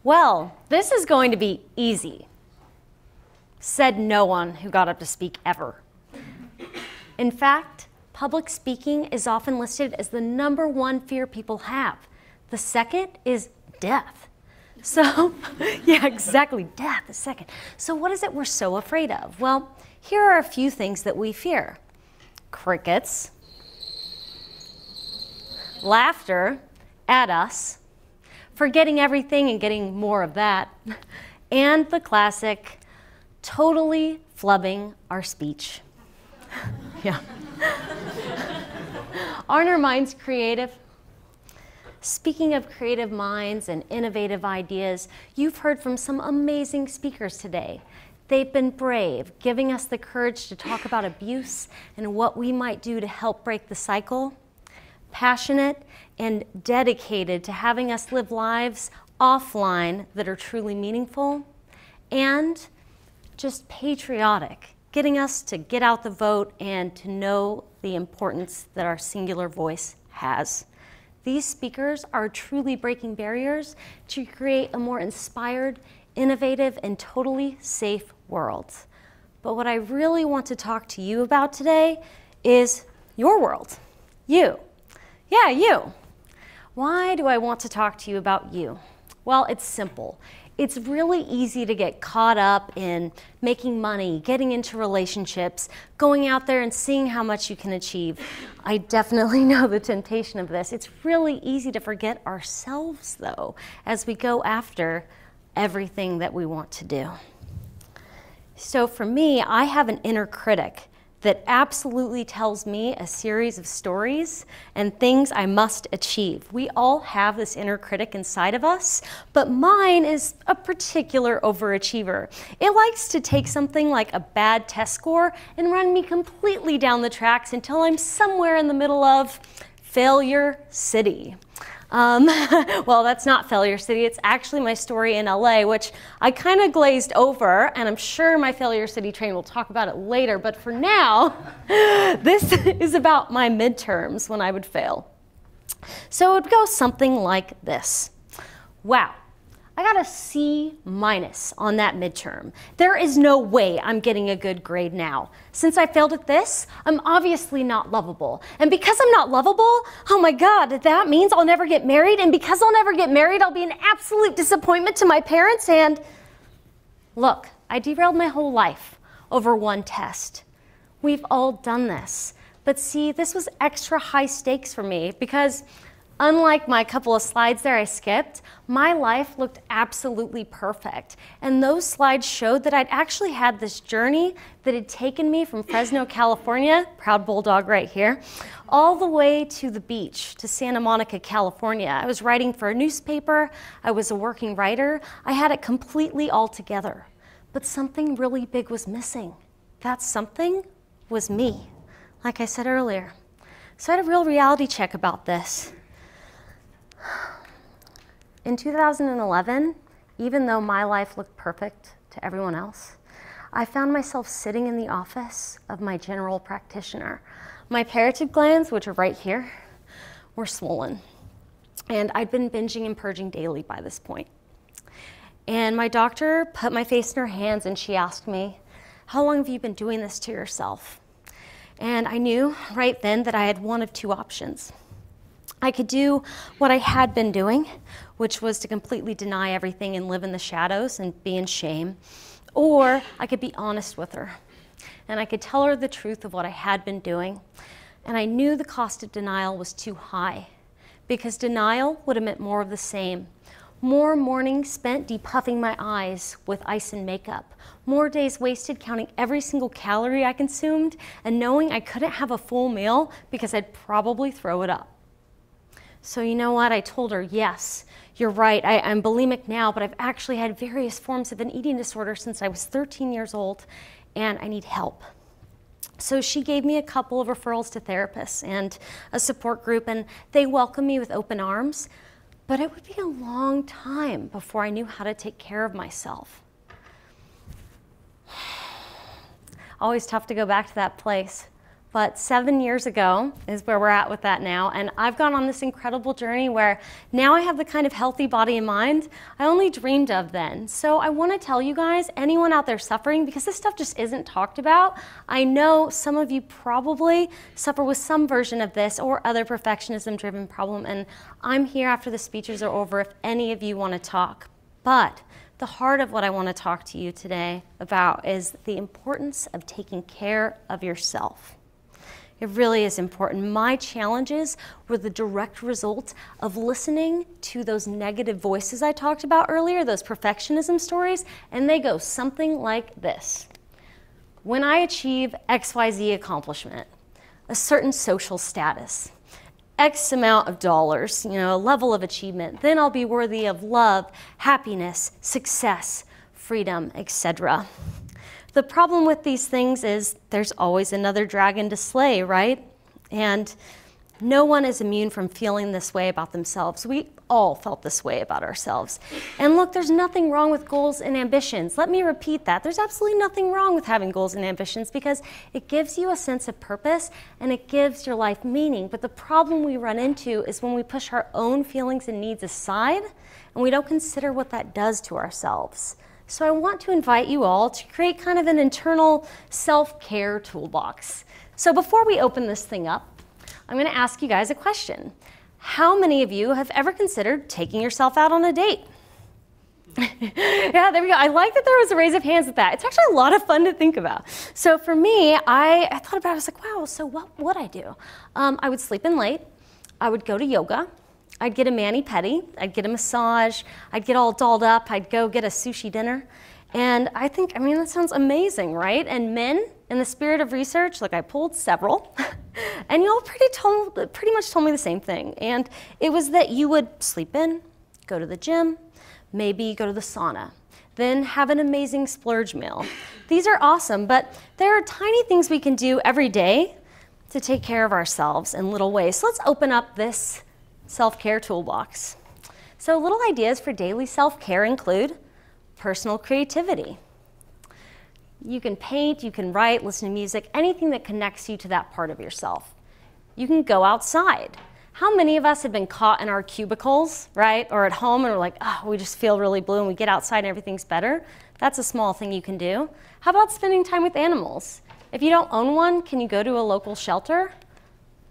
Well, this is going to be easy, said no one who got up to speak ever. In fact, public speaking is often listed as the #1 fear people have. The second is death. So, yeah, exactly, death is second. So what is it we're so afraid of? Well, here are a few things that we fear. Crickets, laughter at us, forgetting everything and getting more of that, and the classic, totally flubbing our speech. Yeah. Aren't our minds creative? Speaking of creative minds and innovative ideas, you've heard from some amazing speakers today. They've been brave, giving us the courage to talk about abuse and what we might do to help break the cycle. Passionate and dedicated to having us live lives offline that are truly meaningful. And just patriotic, getting us to get out the vote and to know the importance that our singular voice has. These speakers are truly breaking barriers to create a more inspired, innovative, and totally safe world. But what I really want to talk to you about today is your world. You. Yeah, you. Why do I want to talk to you about you? Well, it's simple. It's really easy to get caught up in making money, getting into relationships, going out there and seeing how much you can achieve. I definitely know the temptation of this. It's really easy to forget ourselves, though, as we go after everything that we want to do. So for me, I have an inner critic that absolutely tells me a series of stories and things I must achieve. We all have this inner critic inside of us, but mine is a particular overachiever. It likes to take something like a bad test score and run me completely down the tracks until I'm somewhere in the middle of Failure City. Well, that's not Failure City. It's actually my story in LA, which I kind of glazed over, and I'm sure my Failure City train will talk about it later. But for now, this is about my midterms when I would fail. So it would go something like this. Wow, I got a C- on that midterm. There is no way I'm getting a good grade now. Since I failed at this, I'm obviously not lovable. And because I'm not lovable, oh my God, that means I'll never get married. And because I'll never get married, I'll be an absolute disappointment to my parents. And look, I derailed my whole life over one test. We've all done this. But see, this was extra high stakes for me because unlike my couple of slides there I skipped, my life looked absolutely perfect. And those slides showed that I'd actually had this journey that had taken me from Fresno, California, proud bulldog right here, all the way to the beach, to Santa Monica, California. I was writing for a newspaper, I was a working writer, I had it completely all together. But something really big was missing. That something was me, like I said earlier. So I had a real reality check about this. In 2011, even though my life looked perfect to everyone else, I found myself sitting in the office of my general practitioner. My parotid glands, which are right here, were swollen. And I'd been binging and purging daily by this point. And my doctor put my face in her hands and she asked me, "How long have you been doing this to yourself?" And I knew right then that I had one of two options. I could do what I had been doing, which was to completely deny everything and live in the shadows and be in shame, or I could be honest with her. And I could tell her the truth of what I had been doing. And I knew the cost of denial was too high, because denial would have meant more of the same. More mornings spent depuffing my eyes with ice and makeup. More days wasted counting every single calorie I consumed and knowing I couldn't have a full meal because I'd probably throw it up. So you know what? I told her, yes, you're right. I'm bulimic now, but I've actually had various forms of an eating disorder since I was 13 years old, and I need help. So she gave me a couple of referrals to therapists and a support group, and they welcomed me with open arms. But it would be a long time before I knew how to take care of myself. Always tough to go back to that place. but 7 years ago is where we're at with that now. And I've gone on this incredible journey where now I have the kind of healthy body and mind I only dreamed of then. So I want to tell you guys, anyone out there suffering, because this stuff just isn't talked about. I know some of you probably suffer with some version of this or other perfectionism-driven problem. And I'm here after the speeches are over if any of you want to talk. But the heart of what I want to talk to you today about is the importance of taking care of yourself. It really is important. My challenges were the direct result of listening to those negative voices I talked about earlier, those perfectionism stories, and they go something like this. When I achieve XYZ accomplishment, a certain social status, X amount of dollars, a level of achievement, then I'll be worthy of love, happiness, success, freedom, etc. The problem with these things is there's always another dragon to slay, right? And no one is immune from feeling this way about themselves. We all felt this way about ourselves. And look, there's nothing wrong with goals and ambitions. Let me repeat that. There's absolutely nothing wrong with having goals and ambitions because it gives you a sense of purpose and it gives your life meaning. But the problem we run into is when we push our own feelings and needs aside and we don't consider what that does to ourselves. So I want to invite you all to create kind of an internal self-care toolbox. So before we open this thing up, I'm going to ask you guys a question. How many of you have ever considered taking yourself out on a date? Yeah, there we go. I like that there was a raise of hands at that. It's actually a lot of fun to think about. So for me, I thought about it. I was like, wow, so what would I do? I would sleep in late. I would go to yoga. I'd get a mani-pedi, I'd get a massage, I'd get all dolled up, I'd go get a sushi dinner. And I mean, that sounds amazing, right? And men, in the spirit of research, like I pulled several, and y'all pretty much told me the same thing. And it was that you would sleep in, go to the gym, maybe go to the sauna, then have an amazing splurge meal. These are awesome, but there are tiny things we can do every day to take care of ourselves in little ways. So let's open up this self-care toolbox. So little ideas for daily self-care include personal creativity. You can paint, you can write, listen to music, anything that connects you to that part of yourself. You can go outside. How many of us have been caught in our cubicles, right? Or at home and we're like, oh, we just feel really blue and we get outside and everything's better? That's a small thing you can do. How about spending time with animals? If you don't own one, can you go to a local shelter?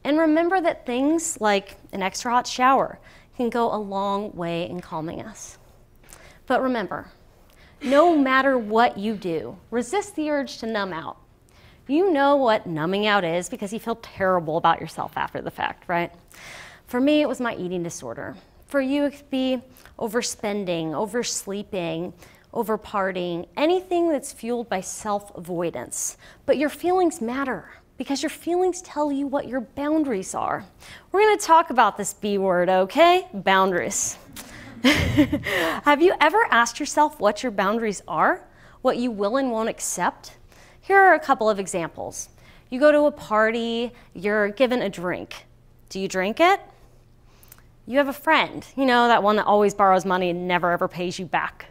And remember that things like an extra hot shower can go a long way in calming us. But remember, no matter what you do, resist the urge to numb out. You know what numbing out is because you feel terrible about yourself after the fact, right? For me, it was my eating disorder. For you, it could be overspending, oversleeping, overpartying, anything that's fueled by self-avoidance. But your feelings matter, because your feelings tell you what your boundaries are. We're going to talk about this B word, okay? Boundaries. Have you ever asked yourself what your boundaries are? What you will and won't accept? Here are a couple of examples. You go to a party, you're given a drink. Do you drink it? You have a friend, that one that always borrows money and never ever pays you back.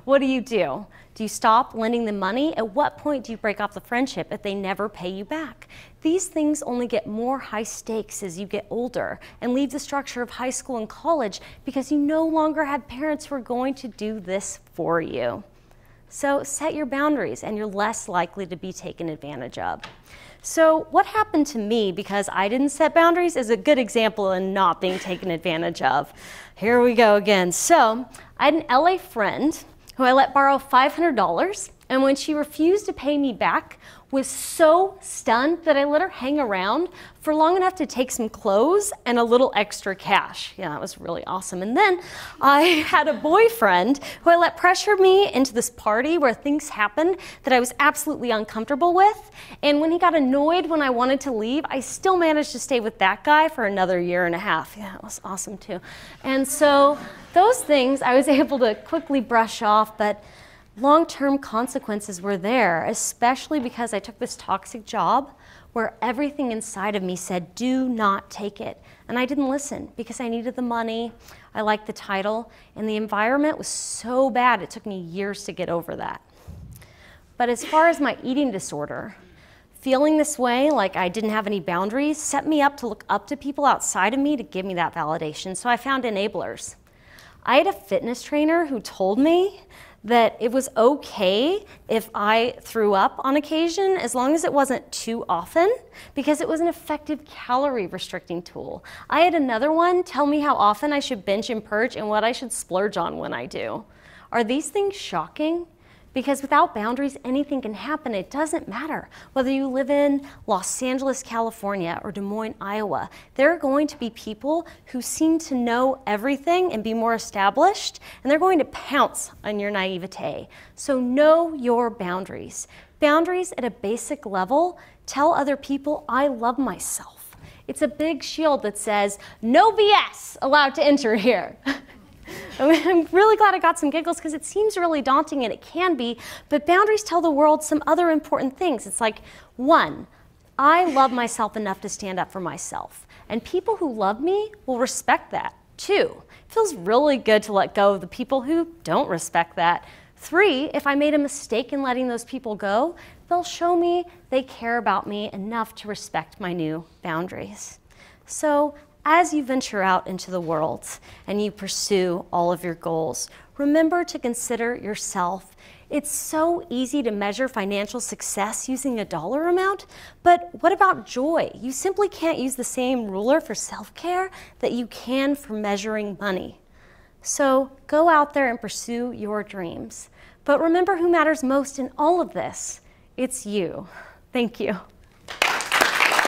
What do? Do you stop lending them money? At what point do you break off the friendship if they never pay you back? These things only get more high stakes as you get older and leave the structure of high school and college because you no longer have parents who are going to do this for you. So set your boundaries and you're less likely to be taken advantage of. So what happened to me because I didn't set boundaries is a good example in not being taken advantage of. Here we go again. So I had an LA friend who I let borrow $500, and when she refused to pay me back, was so stunned that I let her hang around for long enough to take some clothes and a little extra cash. Yeah, that was really awesome. And then I had a boyfriend who I let pressure me into this party where things happened that I was absolutely uncomfortable with. And when he got annoyed when I wanted to leave, I still managed to stay with that guy for another 1.5 years. Yeah, it was awesome too. And so those things I was able to quickly brush off, but long-term consequences were there, especially because I took this toxic job where everything inside of me said, do not take it. And I didn't listen because I needed the money, I liked the title, and the environment was so bad it took me years to get over that. But as far as my eating disorder, feeling this way, like I didn't have any boundaries, set me up to look up to people outside of me to give me that validation. So I found enablers. I had a fitness trainer who told me that it was okay if I threw up on occasion as long as it wasn't too often, because it was an effective calorie restricting tool. I had another one tell me how often I should binge and purge and what I should splurge on when I do. Are these things shocking? Because without boundaries, anything can happen. It doesn't matter whether you live in Los Angeles, California, or Des Moines, Iowa. There are going to be people who seem to know everything and be more established, and they're going to pounce on your naivete. So know your boundaries. Boundaries at a basic level tell other people, I love myself. It's a big shield that says, no BS allowed to enter here. I'm really glad I got some giggles because it seems really daunting, and it can be, but boundaries tell the world some other important things. It's like, 1, I love myself enough to stand up for myself, and people who love me will respect that. 2, it feels really good to let go of the people who don't respect that. 3, if I made a mistake in letting those people go, they'll show me they care about me enough to respect my new boundaries. So, as you venture out into the world and you pursue all of your goals, remember to consider yourself. It's so easy to measure financial success using a dollar amount, but what about joy? You simply can't use the same ruler for self-care that you can for measuring money. So go out there and pursue your dreams. But remember who matters most in all of this. It's you. Thank you.